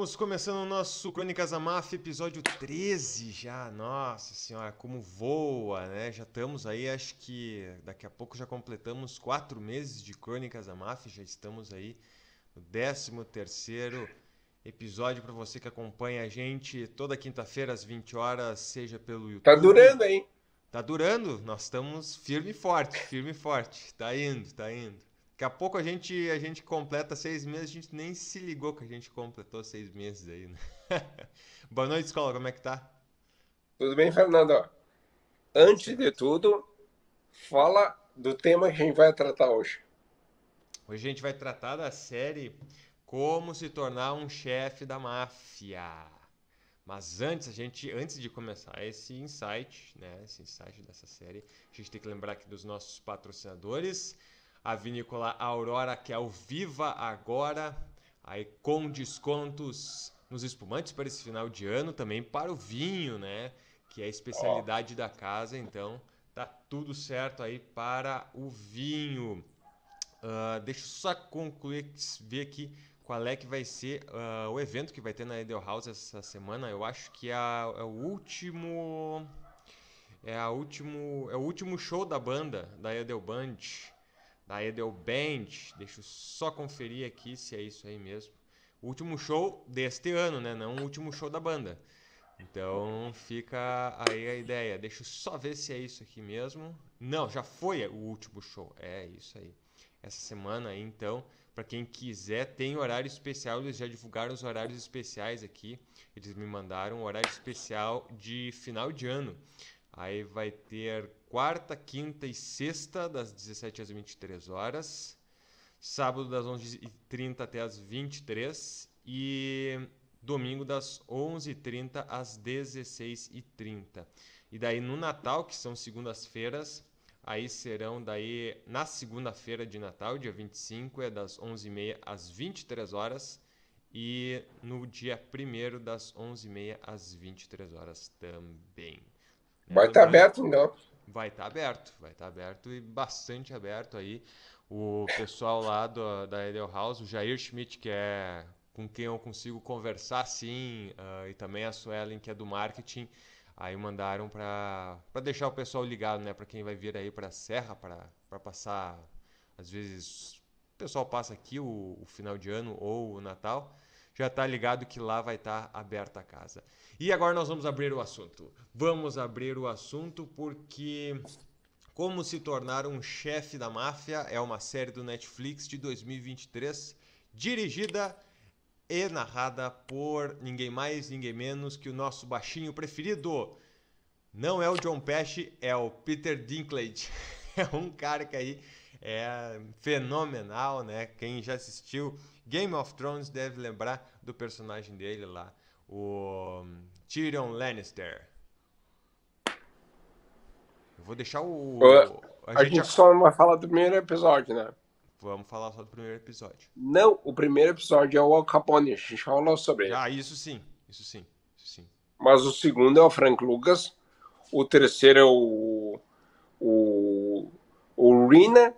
Estamos começando o nosso Crônicas da Máfia, episódio 13 já. Nossa senhora, como voa, né? Já estamos aí, acho que daqui a pouco já completamos 4 meses de Crônicas da Máfia. Já estamos aí no 13º episódio para você que acompanha a gente toda quinta-feira às 20 horas, seja pelo Tá YouTube. durando, hein? Tá durando, nós estamos firme e forte, firme e forte. Tá indo, tá indo. Daqui a pouco a gente completa 6 meses, a gente nem se ligou que a gente completou 6 meses aí, né? Boa noite, escola, como é que tá? Tudo bem, Fernando? Tudo Antes de certo. tudo, fala do tema que a gente vai tratar hoje. Hoje a gente vai tratar da série Como se tornar um chefe da máfia. Mas antes de começar esse insight, né, esse insight dessa série, a gente tem que lembrar aqui dos nossos patrocinadores, a Vinícola Aurora, que é o Viva Agora, aí com descontos nos espumantes para esse final de ano, também para o vinho, né, que é a Ó, especialidade da casa, então tá tudo certo aí para o vinho. Deixa eu só concluir, ver aqui qual é que vai ser o evento que vai ter na Edel House essa semana. Eu acho que é o último. É o último show da banda, da Edel Band. Da Edel Band. Deixa eu só conferir aqui se é isso aí mesmo. O último show deste ano, né? Não o último show da banda. Então fica aí a ideia. Deixa eu só ver se é isso aqui mesmo. Não, já foi o último show. É isso aí. Essa semana aí, então, para quem quiser, tem horário especial. Eles já divulgaram os horários especiais aqui. Eles me mandaram um horário especial de final de ano. Aí vai ter quarta, quinta e sexta, das 17 às 23 horas. Sábado, das 11h30 até as 23 e domingo, das 11h30 às 16h30. E daí no Natal, que são segundas-feiras, aí serão daí na segunda-feira de Natal, dia 25, é das 11h30 às 23 horas. E no dia 1º, das 11h30 às 23 horas também. Né? vai estar Lembrando, aberto, então. vai estar aberto e bastante aberto aí. O pessoal lá da Edel House, o Jair Schmidt, que é com quem eu consigo conversar sim, e também a Suelen, que é do marketing, aí mandaram para deixar o pessoal ligado, né, para quem vai vir aí para a Serra para passar, às vezes o pessoal passa aqui o final de ano ou o Natal, já tá ligado que lá vai estar aberta a casa. E agora nós vamos abrir o assunto. Vamos abrir o assunto porque Como se tornar um chefe da máfia é uma série do Netflix de 2023, dirigida e narrada por ninguém mais, ninguém menos que o nosso baixinho preferido. Não é o John Pesci, é o Peter Dinklage. É um cara que aí é fenomenal, né? Quem já assistiu Game of Thrones deve lembrar do personagem dele lá, o Tyrion Lannister. Eu vou deixar o. A A gente gente só não vai falar do primeiro episódio, né? Vamos falar só do primeiro episódio. Não, o primeiro episódio é o Al Capone, a gente falou sobre ele. Já, isso sim. Isso sim. Isso sim. Mas o segundo é o Frank Lucas, o terceiro é o, o Rina,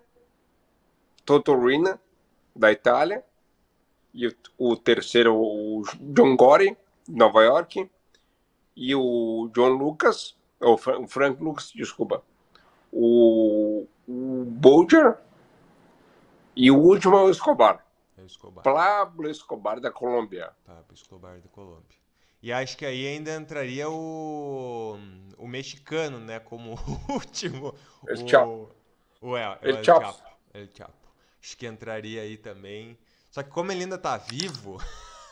Toto Rina, da Itália, e o terceiro é o John Gotti, de Nova York, e o John Lucas, o Frank Lucas, desculpa, o Bolger e o último é o Escobar. É o Escobar. Pablo Escobar da Colômbia. Pablo Escobar da Colômbia. E acho que aí ainda entraria o mexicano, né? Como o último. El Chapo. O El El Chapo. Chapo. El Chapo. Acho que entraria aí também. Só que como ele ainda tá vivo,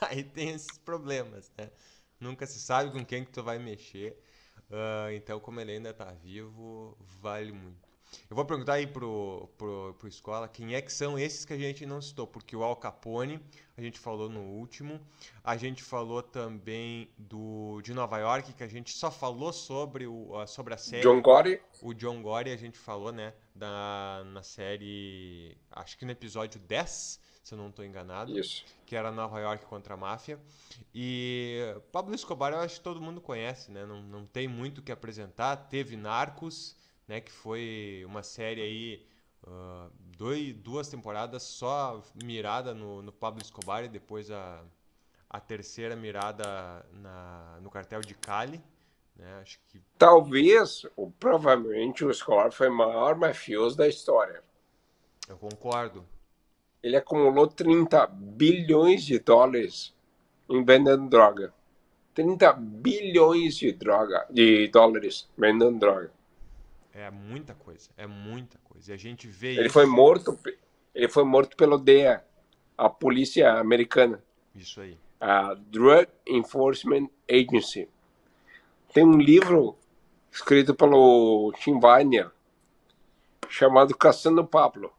aí tem esses problemas, né? Nunca se sabe com quem que tu vai mexer. Então, como ele ainda tá vivo, vale muito. Eu vou perguntar aí pro Escola quem é que são esses que a gente não citou, porque o Al Capone a gente falou no último, a gente falou também de Nova York, que a gente só falou sobre a John série, Gotti. o John Gotti a gente falou, né, na série, acho que no episódio 10, se eu não estou enganado, Isso. que era Nova York contra a máfia. E Pablo Escobar eu acho que todo mundo conhece, né, não tem muito o que apresentar, teve Narcos, né, que foi uma série aí, duas temporadas só mirada no Pablo Escobar e depois a terceira mirada no cartel de Cali, né? Acho que Talvez, ou provavelmente, o Escobar foi o maior mafioso da história. eu concordo. Ele acumulou 30 bilhões de dólares em vendendo droga. 30 bilhões de dólares vendendo droga. É muita coisa, é muita coisa. E a gente vê Ele foi isso, morto, ele foi morto pelo DEA, a polícia americana, isso aí. a Drug Enforcement Agency. Tem um livro escrito pelo Tim Weiner chamado Caçando Pablo,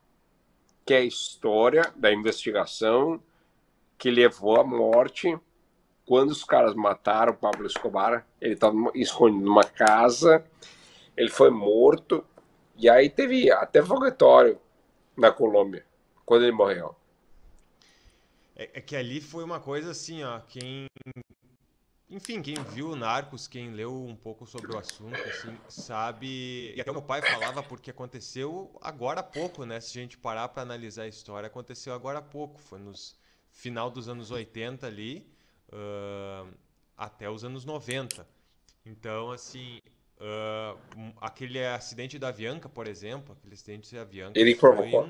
que é a história da investigação que levou à morte quando os caras mataram o Pablo Escobar. Ele estava escondido numa casa, ele foi morto, e aí teve até foguetório na Colômbia, quando ele morreu. É que ali foi uma coisa assim, ó, enfim, quem viu Narcos, quem leu um pouco sobre o assunto, assim, sabe. E até o meu pai falava porque aconteceu agora há pouco, né? Se a gente parar para analisar a história, aconteceu agora há pouco. Foi nos final dos anos 80 ali, ãh, até os anos 90. Então, assim, aquele acidente da Avianca, por exemplo, aquele acidente da Avianca Ele provocou.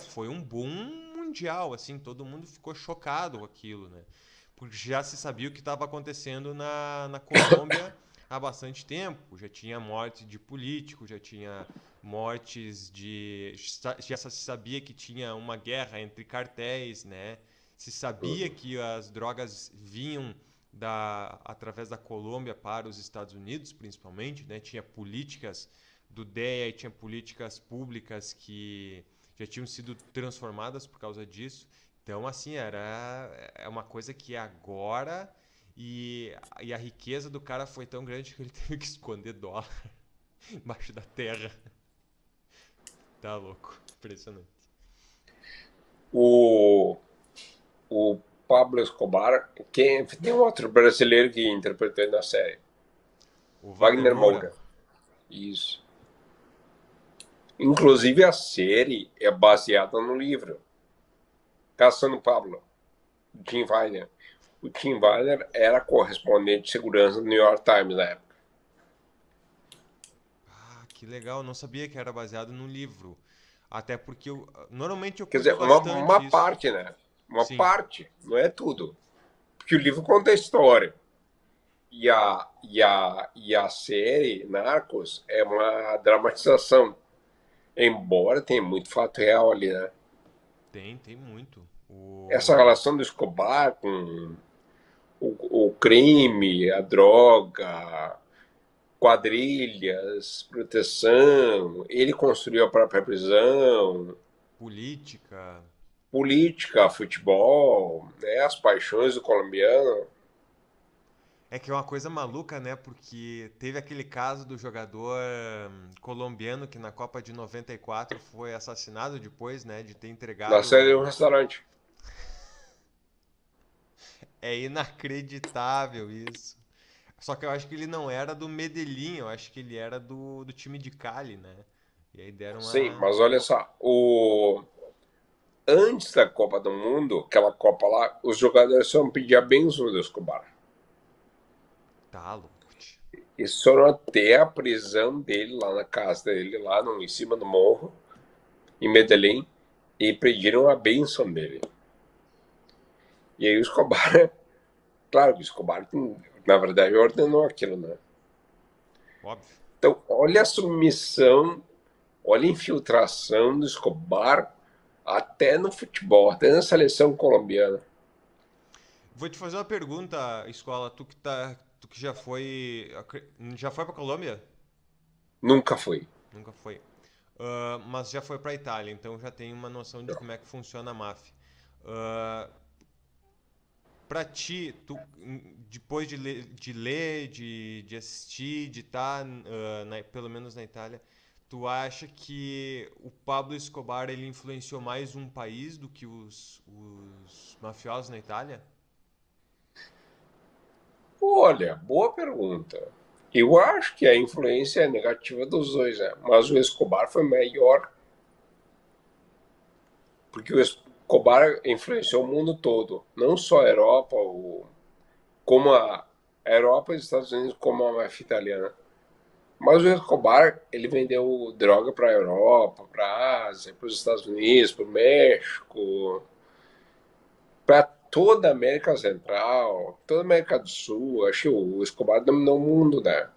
foi um boom mundial, assim, todo mundo ficou chocado com aquilo, né? Porque já se sabia o que estava acontecendo na Colômbia há bastante tempo. Já tinha morte de político, já tinha mortes de. Já se sabia que tinha uma guerra entre cartéis, né? Se sabia que as drogas vinham através da Colômbia para os Estados Unidos, principalmente, né? Tinha políticas do DEA e tinha políticas públicas que já tinham sido transformadas por causa disso. Então, assim, é uma coisa que agora e a riqueza do cara foi tão grande que ele teve que esconder dólar embaixo da terra. Tá louco, impressionante. O, o Pablo Escobar, tem um outro brasileiro que interpretou na série, O Wagner Wagner Moura. Moura. Isso. Inclusive a série é baseada no livro Caçando Pablo, do Tim Weiner. O Tim Weiner era correspondente de segurança do New York Times na época. Ah, que legal, não sabia que era baseado num livro. Até porque normalmente eu Quer dizer, curto uma bastante isso. parte, né? Uma Sim, parte, não é tudo. Porque o livro conta a história. E a série Narcos é uma dramatização. Embora tenha muito fato real ali, né? tem muito. Essa relação do Escobar com o crime, a droga, quadrilhas, proteção, ele construiu a própria prisão, Política. política, futebol, né, as paixões do colombiano. É que é uma coisa maluca, né? Porque teve aquele caso do jogador colombiano que na Copa de 94 foi assassinado depois, né? De ter Na série de entregado. um restaurante. É inacreditável isso. Só que eu acho que ele não era do Medellín, eu acho que ele era do time de Cali, né? E aí deram Sim, uma. mas olha só, antes da Copa do Mundo, aquela Copa lá, os jogadores foram pedir a bênção do Escobar. Tá louco. Eles foram até a prisão dele, lá na casa dele, lá no, em cima do morro, em Medellín, e pediram a bênção dele. E aí o Escobar, claro que o Escobar, na verdade, ordenou aquilo, né? Óbvio. Então, olha a submissão, olha a infiltração do Escobar até no futebol, até na seleção colombiana. Vou te fazer uma pergunta, escola. Tu que já foi pra Colômbia? Nunca foi. Nunca foi. Mas já foi pra Itália, então já tem uma noção de como é que funciona a máfia. Ah, Pra ti, depois de assistir, de estar, pelo menos na Itália, tu acha que o Pablo Escobar ele influenciou mais um país do que os mafiosos na Itália? Olha, boa pergunta. Eu acho que a influência é negativa dos dois, né? Mas o Escobar foi maior, porque Escobar influenciou o mundo todo, não só a Europa, como a Europa e os Estados Unidos, como a máfia italiana. Mas o Escobar, ele vendeu droga para a Europa, para a Ásia, para os Estados Unidos, para o México, para toda a América Central, toda a América do Sul. Acho que o Escobar dominou o mundo, né?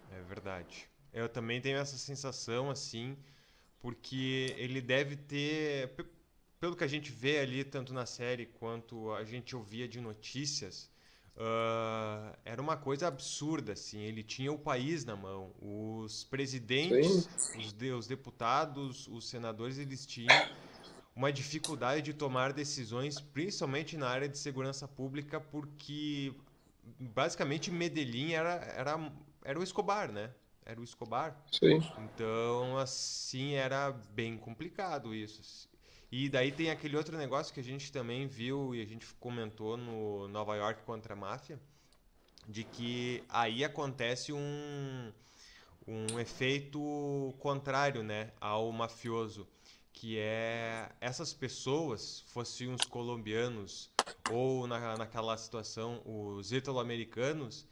É verdade. Eu também tenho essa sensação, assim, porque ele deve ter, pelo que a gente vê ali, tanto na série quanto a gente ouvia de notícias, era uma coisa absurda, assim. Ele tinha o país na mão. Os Sim, presidentes, os deputados, os senadores, eles tinham uma dificuldade de tomar decisões, principalmente na área de segurança pública, porque basicamente Medellín era o Escobar, né? Era o Escobar. sim. Então, assim, era bem complicado isso. E daí tem aquele outro negócio que a gente também viu e a gente comentou no Nova York contra a máfia, de que aí acontece um efeito contrário, né, ao mafioso, que é essas pessoas, fossem os colombianos ou naquela situação os italo-americanos,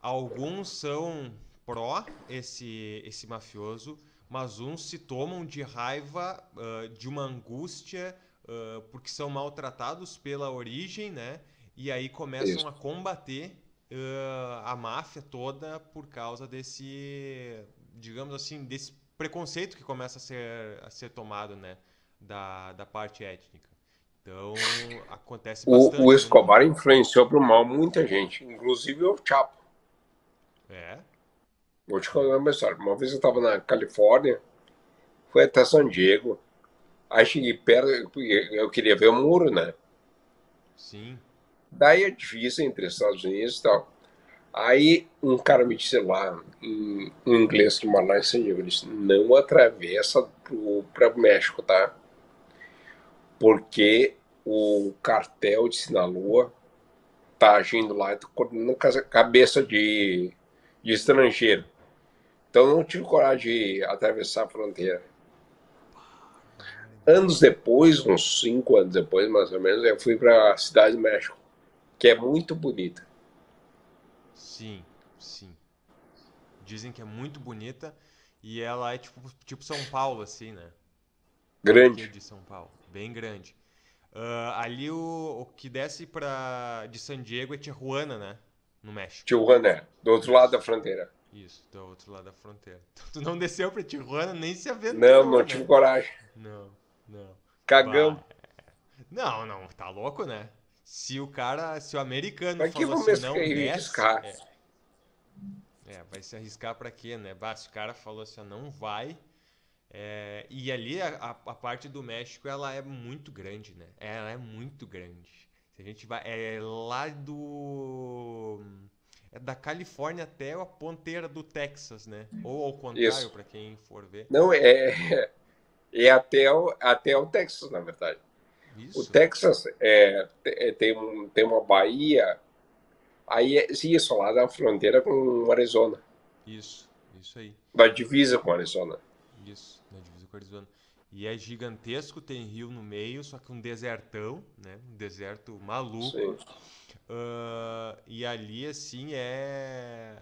alguns são pró esse mafioso, mas uns se tomam de raiva, de uma angústia, porque são maltratados pela origem, né? E aí começam Isso. a combater a máfia toda por causa desse, digamos assim, desse preconceito que começa a ser tomado, né? Da parte étnica. Então, acontece O bastante no... Escobar influenciou para o mal muita gente, inclusive o Chapo. É, Vou te é, contar uma história. Uma vez eu estava na Califórnia, fui até San Diego. Aí cheguei perto, eu queria ver o muro, né? sim. Daí a divisa entre os Estados Unidos e tal. Aí um cara me disse lá, em inglês, que mora lá em San Diego, ele disse, não atravessa para o México, tá? Porque o cartel de Sinaloa tá agindo lá e tá cortando cabeça de estrangeiro. Então eu não tive coragem de atravessar a fronteira. Barbaridade. Anos depois, uns 5 anos depois, mais ou menos, eu fui para a Cidade do México, que é muito bonita. Sim, sim. Dizem que é muito bonita e ela é tipo São Paulo, assim, né? Tem o quê Grande. de São Paulo? Bem grande. Ali o que desce de San Diego é Tijuana, né? No México. Tijuana, do outro lado da Isso, fronteira. isso, do outro lado da fronteira. Então tu não desceu pra Tijuana nem se Não, aventurou, não tive né? coragem. Não, não. Cagamos. Bah. Não, não, tá louco, né? Se o americano Para que falou vamos assim, não desce, arriscar? vai se arriscar pra quê, né? Bah, se o cara falou assim, ó, não vai. E ali a parte do México, ela é muito grande, né? Ela é muito grande. Se a gente vai. É lá do. É da Califórnia até a ponteira do Texas, né? Ou ao contrário, Isso. pra quem for ver. Não, é até o Texas, na verdade. O Isso, Texas tem uma baía, aí isso lá da fronteira com o Arizona, isso aí. da divisa com o Arizona. Isso, na divisa com o Arizona. E é gigantesco, tem rio no meio, só que um desertão, né? Um deserto maluco. Sim, E ali, assim, é.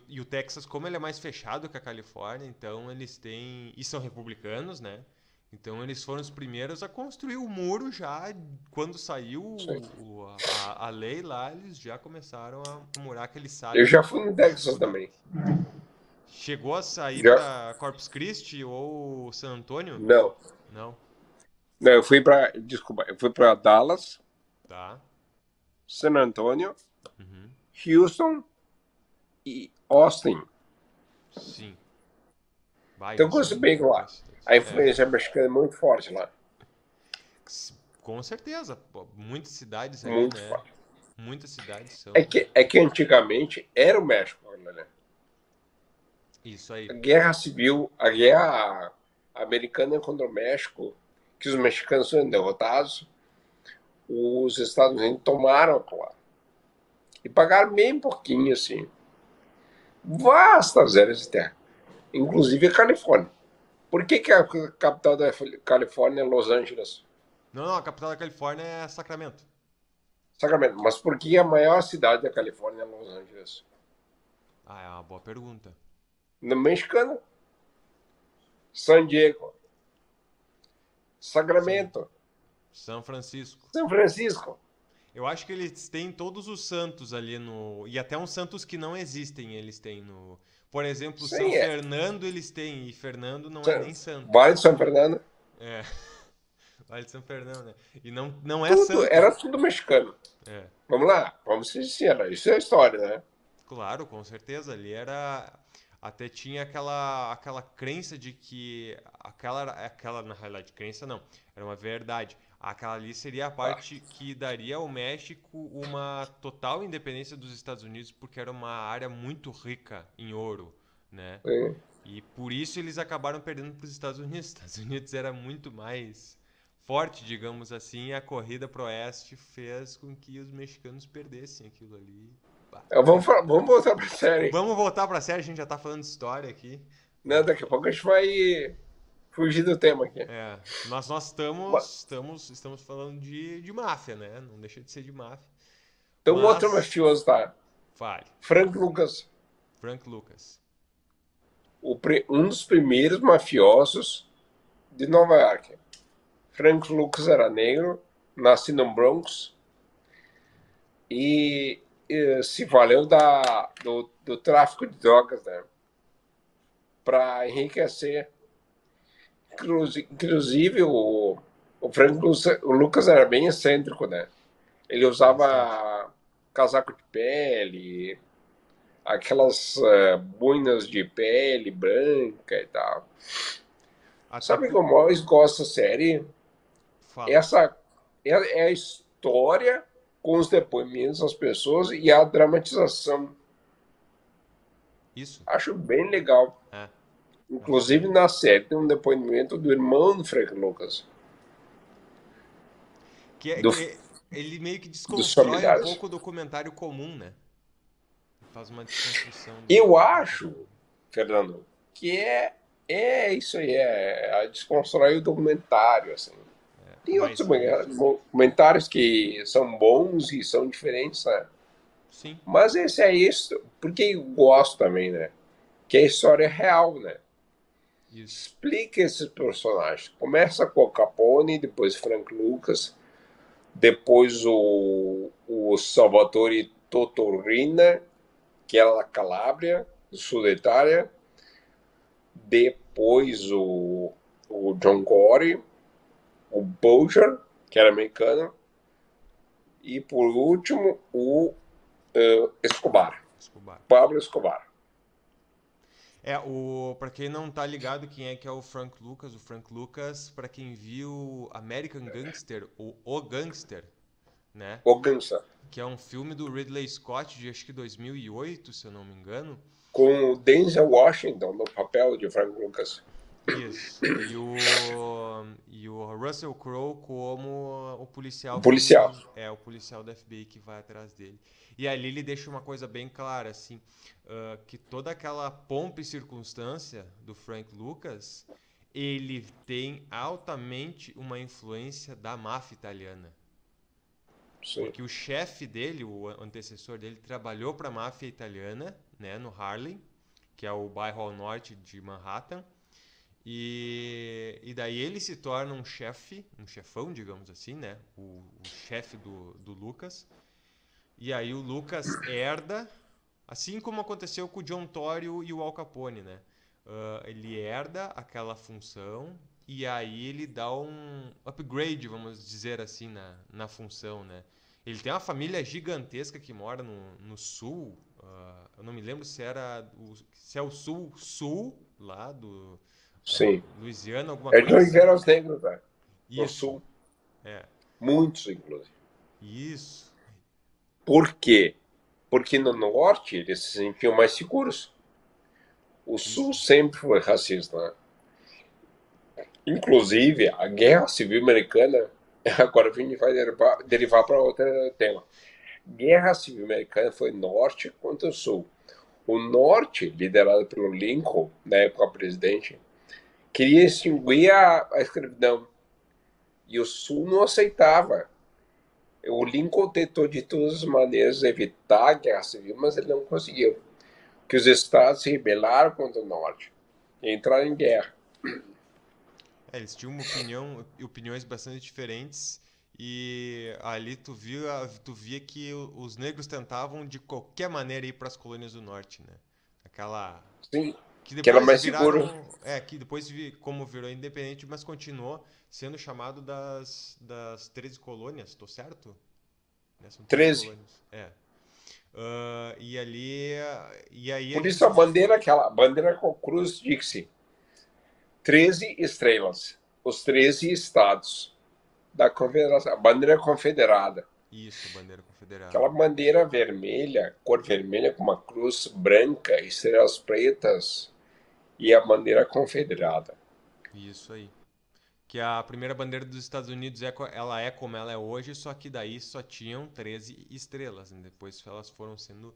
E o Texas, como ele é mais fechado que a Califórnia, então eles têm. E são republicanos, né? Então eles foram os primeiros a construir o muro já. Quando saiu sim. a lei lá, eles já começaram a murar aquele Eu sabe já fui no Texas bonito. também. Chegou a sair Já, para Corpus Christi ou San Antônio? não, Não. não, desculpa, eu fui para Dallas, Tá. San Antonio, Uhum. Houston e Austin. Sim. Vai, Então eu já conheço são bem lá. boas cidades. A É. influência mexicana é muito forte lá, Com certeza. Pô, muitas cidades ali, muito né? forte. Muitas cidades É são. que, é que antigamente era o México, né? Isso aí. A guerra civil, a guerra americana contra o México, que os mexicanos foram derrotados, os Estados Unidos tomaram lá. E pagaram bem pouquinho, assim. Vastas áreas de terra. Inclusive a Califórnia. Por que a capital da Califórnia é Los Angeles? Não, a capital da Califórnia é Sacramento. Sacramento. Mas por que a maior cidade da Califórnia é Los Angeles? Ah, é uma boa pergunta. No mexicano, San Diego, Sim. Sacramento, São Francisco. São Francisco. Eu acho que eles têm todos os santos ali no. E até uns santos que não existem, eles têm no. Por exemplo, São Sim, é. Fernando eles têm. E Fernando não é nem santo. Vale de São Fernando. É. Vale de São Fernando, né? E não é Tudo, santo. era tudo mexicano. É. Vamos lá, vamos ser sinceros. Isso é história, né? Claro, com certeza. Ali era. Até tinha aquela crença de que. Aquela, na realidade, crença não. Era uma verdade. Aquela ali seria a Ah, parte que daria ao México uma total independência dos Estados Unidos, porque era uma área muito rica em ouro, né? sim. E por isso eles acabaram perdendo para os Estados Unidos. Os Estados Unidos era muito mais forte, digamos assim, e a corrida pro oeste fez com que os mexicanos perdessem aquilo ali. Pá. Vamos voltar pra série. Vamos voltar para a série, a gente já tá falando de história aqui, Né? né? Daqui a pouco a gente vai fugir do tema aqui. É, nós Ba- estamos falando de máfia, né? Não deixa de ser de máfia. Então, outro Mas, mafioso, tá? fale, Frank Lucas. Frank Lucas. Um dos primeiros mafiosos de Nova York. Frank Lucas era negro, nascido no Bronx e se valeu do tráfico de drogas, né? Para enriquecer. Inclusive, o Frank Lucas era bem excêntrico, né? Ele Bastante. usava casaco de pele, aquelas boinas de pele branca e tal. Até Sabe o que por... eu mais gosto da série? Fala. Essa é a história com os depoimentos das pessoas e a dramatização. Isso? Acho bem legal. É, acho Inclusive bem. na série tem um depoimento do irmão do Frank Lucas, do, Ele meio que dos desconstrói um familiares. pouco o documentário comum, né? Faz uma desconstrução Eu do acho, documentário. Fernando, que é isso aí, é a desconstruir o documentário, assim. Tem outros Mas documentários que são bons e são diferentes, né? sim, Mas esse é isso, porque eu gosto também, né? Que é a história real, né? isso. Explica esses personagens. Começa com o Capone, depois Frank Lucas, depois o Salvatore Totorrina, que era da Calábria, do sul da Itália, depois o John Gotti, o Boucher, que era americano, e por último o Escobar, Escobar. Pablo Escobar. Pra quem não tá ligado quem é que é o Frank Lucas, pra quem viu American Gangster, ou O Gangster, né? O Gansa, Que é um filme do Ridley Scott de acho que 2008, se eu não me engano. com o Denzel Washington no papel de Frank Lucas. Isso. E o Russell Crowe como o O policial policial. que é o policial da FBI que vai atrás dele. E ali ele deixa uma coisa bem clara, assim, que toda aquela pompa e circunstância do Frank Lucas, ele tem altamente uma influência da máfia italiana. Sim. Porque o chefe dele, o antecessor dele, trabalhou para a máfia italiana, né, no Harlem, que é o bairro ao norte de Manhattan. E daí ele se torna um chefe, um chefão, digamos assim, né? O chefe do Lucas. E aí o Lucas herda, assim como aconteceu com o John Torrio e o Al Capone, né? Ele herda aquela função e aí ele dá um upgrade, vamos dizer assim, na função, né? Ele tem uma família gigantesca que mora no sul. Eu não me lembro se é o sul lá do Sim. Louisiana, alguma Eles coisa não assim. viveram os negros, né? No Isso, sul. é. Muitos, inclusive. Isso. Por quê? Porque no norte eles se sentiam mais seguros. O sul Isso. sempre foi racista, né? Inclusive, a Guerra Civil Americana, agora a gente vai derivar para outro tema. Guerra Civil Americana foi norte contra o sul. O norte, liderado pelo Lincoln, na época presidente, queria extinguir a escravidão. E o Sul não aceitava. O Lincoln tentou de todas as maneiras evitar a guerra civil, mas ele não conseguiu. Que os estados se rebelaram contra o Norte e entraram em guerra. Eles tinham opiniões bastante diferentes e ali tu via que os negros tentavam de qualquer maneira ir para as colônias do norte, né? Aquela Sim, que que era depois mais seguro. viraram, que depois como virou independente, mas continuou sendo chamado das 13 colônias, tô certo? Né? São 13 13. colônias. É. E ali e aí Por eles isso a bandeira, aquela bandeira com cruz Dixie. 13 estrelas. Os 13 estados da confederação. A bandeira confederada. isso, a bandeira Aquela confederada. bandeira vermelha, cor vermelha com uma cruz branca, estrelas pretas e a bandeira confederada. Isso aí. Que a primeira bandeira dos Estados Unidos ela é como ela é hoje, só que daí só tinham 13 estrelas, né? Depois elas foram sendo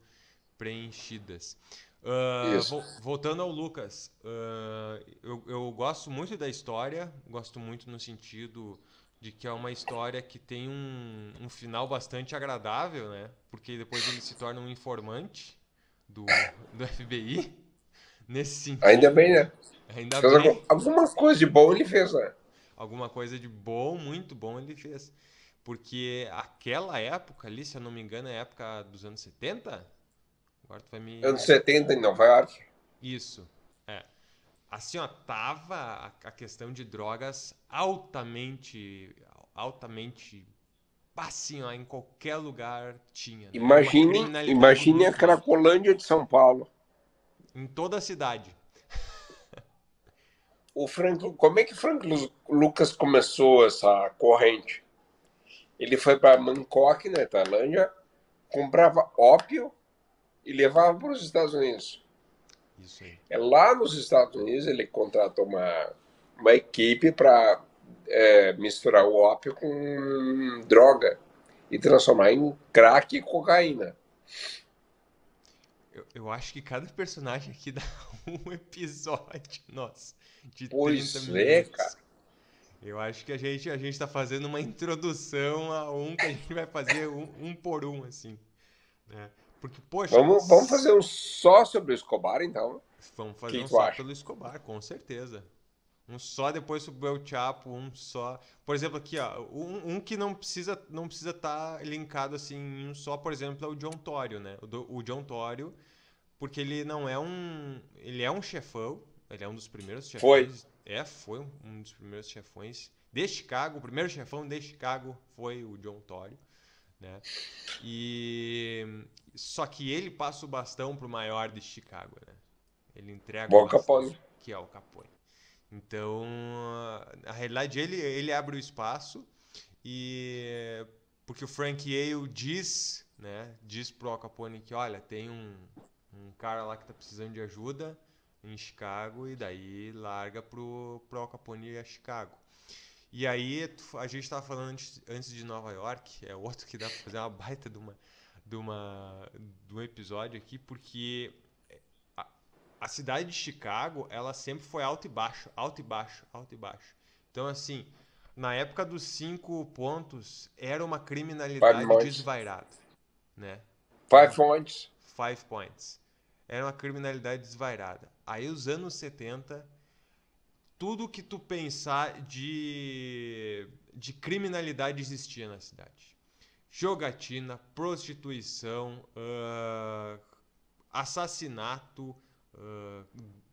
preenchidas. Isso. Voltando ao Lucas, eu gosto muito da história, gosto muito no sentido de que é uma história que tem um final bastante agradável, né? Porque depois ele se torna um informante do FBI, nesse Ainda sentido, bem, né? né? Ainda Fez bem. alguma coisa de bom ele fez, né? Alguma coisa de bom, muito bom ele fez. Porque aquela época ali, se eu não me engano, é a época dos anos 70. Agora tu vai Anos me. 70 em Nova York. Isso. É. Assim, ó, tava a questão de drogas altamente, assim, ó, em qualquer lugar tinha, né? Era uma criminalidade Imagine a muito alta. Cracolândia de São Paulo. Em toda a cidade. Como é que Frank Lucas começou essa corrente? Ele foi para Bangkok, na Tailândia, comprava ópio e levava para os Estados Unidos. Isso aí. É lá nos Estados Unidos ele contratou uma equipe para misturar o ópio com droga e transformar em crack e cocaína. Eu acho que cada personagem aqui dá um episódio, nossa, de 30 Pois é, minutos. cara. Eu acho que a gente tá fazendo uma introdução a um que a gente vai fazer um por um, assim, né? Porque, poxa, Vamos fazer um só sobre o Escobar, então. O vamos fazer que um tu só acha? pelo Escobar, com certeza. Um só depois sobre o El Chapo, um só. Por exemplo, aqui, ó, um que não precisa estar linkado assim em um só, por exemplo, é o John Torio, né? O John Torio, porque ele não é ele é um chefão, ele é um dos primeiros Foi. chefões, foi um dos primeiros chefões de Chicago, o primeiro chefão de Chicago foi o John Torio, né? E só que ele passa o bastão pro maior de Chicago, né? Ele entrega o Boa bastão, Capone. que é o Capone. Então, na realidade, ele abre o espaço e porque o Frank Yale diz, né, diz pro Al Capone que, olha, tem um cara lá que tá precisando de ajuda em Chicago e daí larga pro Al Capone ir a Chicago. E aí a gente estava falando antes de Nova York, é outro que dá para fazer uma baita de um episódio aqui, porque a, a cidade de Chicago, ela sempre foi alto e baixo, alto e baixo, alto e baixo. Então, assim, na época dos 5 pontos, era uma Five criminalidade Points. desvairada, né? Era Five uma Points. 5 points. Era uma criminalidade desvairada. Aí, os anos 70 tudo que tu pensar de criminalidade existia na cidade. Jogatina, prostituição, assassinato,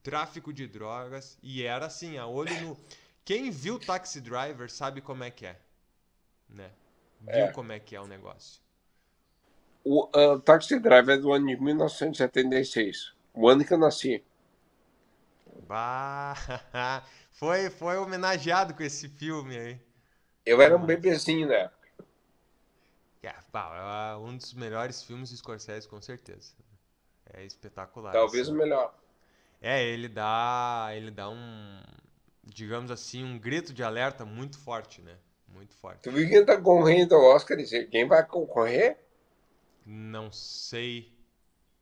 tráfico de drogas. E era assim, a olho no... Quem viu Taxi Driver sabe como é que é, né? Viu É. como é que é o negócio. O Taxi Driver é do ano de 1976. O ano que eu nasci. Bah, foi homenageado com esse filme aí. Eu Que era um massa. bebezinho na época. É um dos melhores filmes do Scorsese, com certeza. É espetacular, Talvez o assim. melhor. Ele dá digamos assim, um grito de alerta muito forte, né? Muito Tu forte. viu quem tá concorrendo ao Oscar? Quem vai concorrer? Não sei.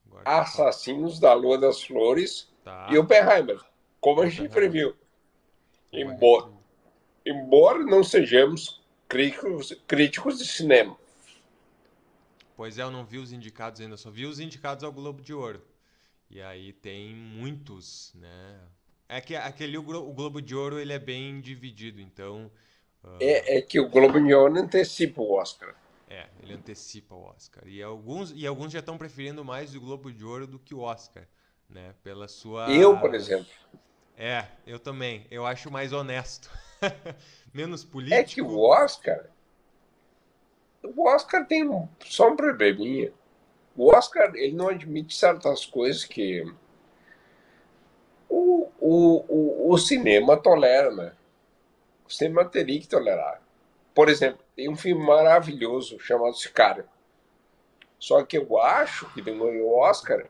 Agora tu me fala. Assassinos da Lua das Flores e Tá. Oppenheimer. Como E a gente Oppenheimer. previu. Como a gente Embora, viu. embora não sejamos críticos de cinema. Pois é, eu não vi os indicados ainda, só vi os indicados ao Globo de Ouro. E aí tem muitos, né? É que aquele o Globo de Ouro ele é bem dividido, então É que o Globo de Ouro antecipa o Oscar. ele antecipa o Oscar. E alguns já estão preferindo mais o Globo de Ouro do que o Oscar, né? Pela Eu, por sua. exemplo, Eu também. Eu acho mais honesto. Menos é que político. o Oscar tem só um probleminha. O Oscar, ele não admite certas coisas que o cinema tolera, né? O cinema teria que tolerar. Por exemplo, tem um filme maravilhoso chamado Sicário. Só que eu acho que ganhou o Oscar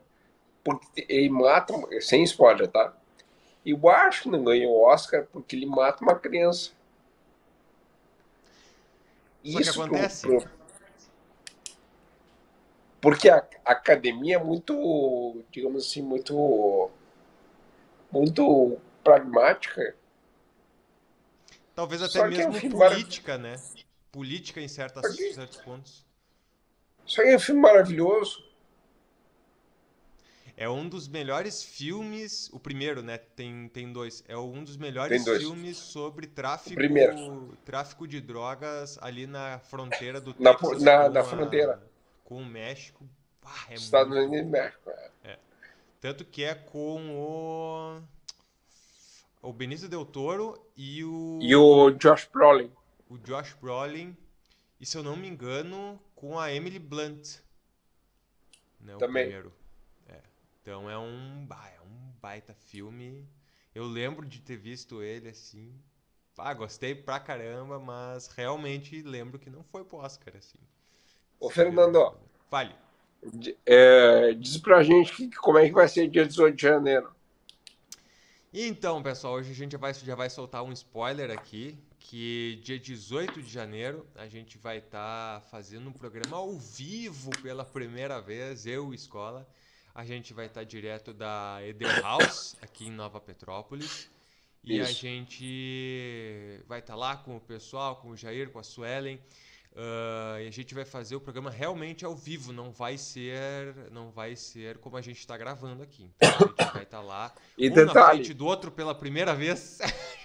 porque ele mata, sem spoiler, tá? Eu acho que não ganhou o Oscar porque ele mata uma criança. Só que Isso acontece. porque a academia é muito, digamos assim, muito pragmática. Talvez até Só que é um mesmo filme política, né? Política em maravilhoso. certos pontos. Só que é um filme maravilhoso. É um dos melhores filmes. O primeiro, né? Tem dois. É um dos Tem melhores dois. filmes sobre O primeiro, tráfico de drogas ali na fronteira do na, Texas na fronteira, com o México. É Estados muito Unidos e bom. México. É. Tanto que é com o Benício Del Toro e E o Josh Brolin o Josh Brolin. E se eu não me engano, com a Emily Blunt. Né, o também. primeiro. É. Então é um baita filme. Eu lembro de ter visto ele assim. Gostei pra caramba, mas realmente lembro que não foi pro Oscar assim. Ô, Seria uma Fernando, coisa. Fale. diz pra gente como é que vai ser dia 18 de janeiro. Então, pessoal, hoje a gente já vai soltar um spoiler aqui, que dia 18 de janeiro a gente vai estar fazendo um programa ao vivo pela primeira vez, eu e Escola. A gente vai estar direto da Edel House, aqui em Nova Petrópolis. E a Isso. gente vai estar lá com o pessoal, com o Jair, com a Suelen. E a gente vai fazer o programa realmente ao vivo, não vai ser como a gente está gravando aqui. Então a gente vai estar lá, E um na frente detalhe, do outro pela primeira vez.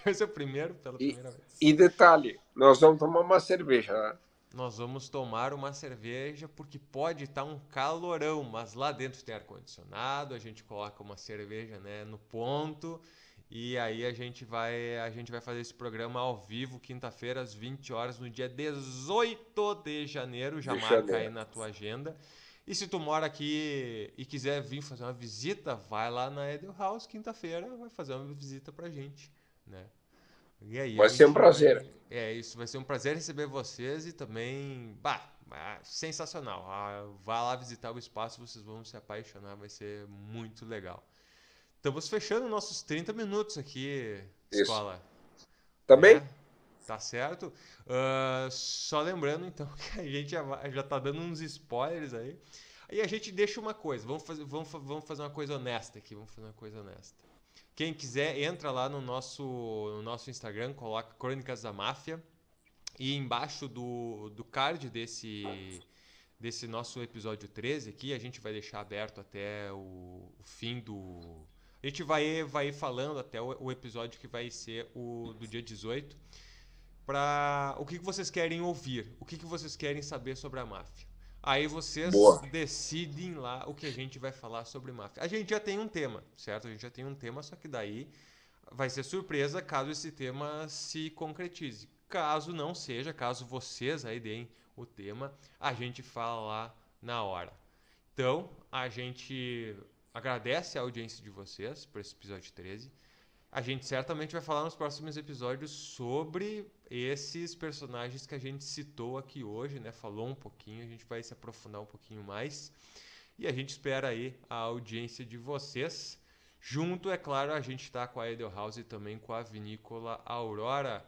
Vai ser o primeiro pela e, primeira vez. e detalhe, nós vamos tomar uma cerveja, né? Nós vamos tomar uma cerveja porque pode estar um calorão, mas lá dentro tem ar-condicionado, a gente coloca uma cerveja, né, no ponto. E aí a gente vai fazer esse programa ao vivo, quinta-feira, às 20 horas, no dia 18 de janeiro. Já De marca aí janeiro. na tua agenda. E se tu mora aqui e quiser vir fazer uma visita, vai lá na Edel House, quinta-feira, vai fazer uma visita pra gente, né? E aí a Vai ser um gente prazer. vai. Isso vai ser um prazer receber vocês e também. Sensacional. Vá lá visitar o espaço, vocês vão se apaixonar, vai ser muito legal. Estamos fechando nossos 30 minutos aqui, Isso. escola, Tá bem? né? Tá certo? Só lembrando então que a gente já tá dando uns spoilers aí. Aí a gente deixa uma coisa, vamos fazer uma coisa honesta aqui, vamos fazer uma coisa honesta. Quem quiser, entra lá no nosso Instagram, coloca Crônicas da Máfia. E embaixo do card desse nosso episódio 13 aqui, a gente vai deixar aberto até o fim do. A gente vai ir falando até o episódio que vai ser o do dia 18. Para o que vocês querem ouvir, o que vocês querem saber sobre a máfia. Aí vocês Boa. decidem lá o que a gente vai falar sobre máfia. A gente já tem um tema, certo? A gente já tem um tema, só que daí vai ser surpresa caso esse tema se concretize. Caso não seja, caso vocês aí deem o tema, a gente fala lá na hora. Então, a gente agradece a audiência de vocês por esse episódio 13. A gente certamente vai falar nos próximos episódios sobre esses personagens que a gente citou aqui hoje, né? Falou um pouquinho, a gente vai se aprofundar um pouquinho mais. E a gente espera aí a audiência de vocês. Junto, é claro, a gente está com a Edelhouse e também com a Vinícola Aurora.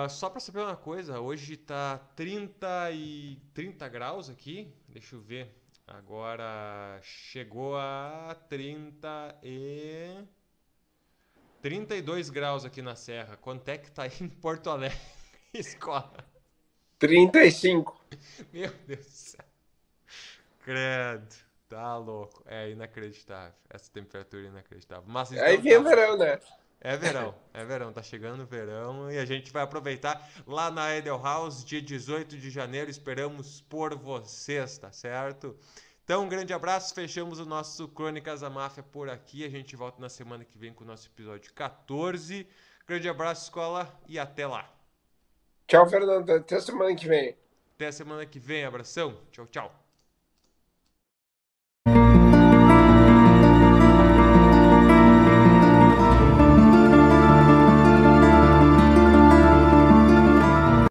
Só para saber uma coisa, hoje tá 30 graus aqui. Deixa eu ver. Agora chegou a 30 e 32 graus aqui na Serra. Quanto é que tá aí em Porto Alegre, escola? 35. Meu Deus do céu. Credo. Tá louco. É inacreditável. Essa temperatura é inacreditável. Mas Aí então vem tá. o verão, né? É verão, tá chegando o verão e a gente vai aproveitar lá na Edelhaus, dia 18 de janeiro. Esperamos por vocês, tá certo? Então, um grande abraço, fechamos o nosso Crônicas da Máfia por aqui. A gente volta na semana que vem com o nosso episódio 14. Grande abraço, escola, e até lá. Tchau, Fernando. Até semana que vem. Até a semana que vem, abração. Tchau, tchau.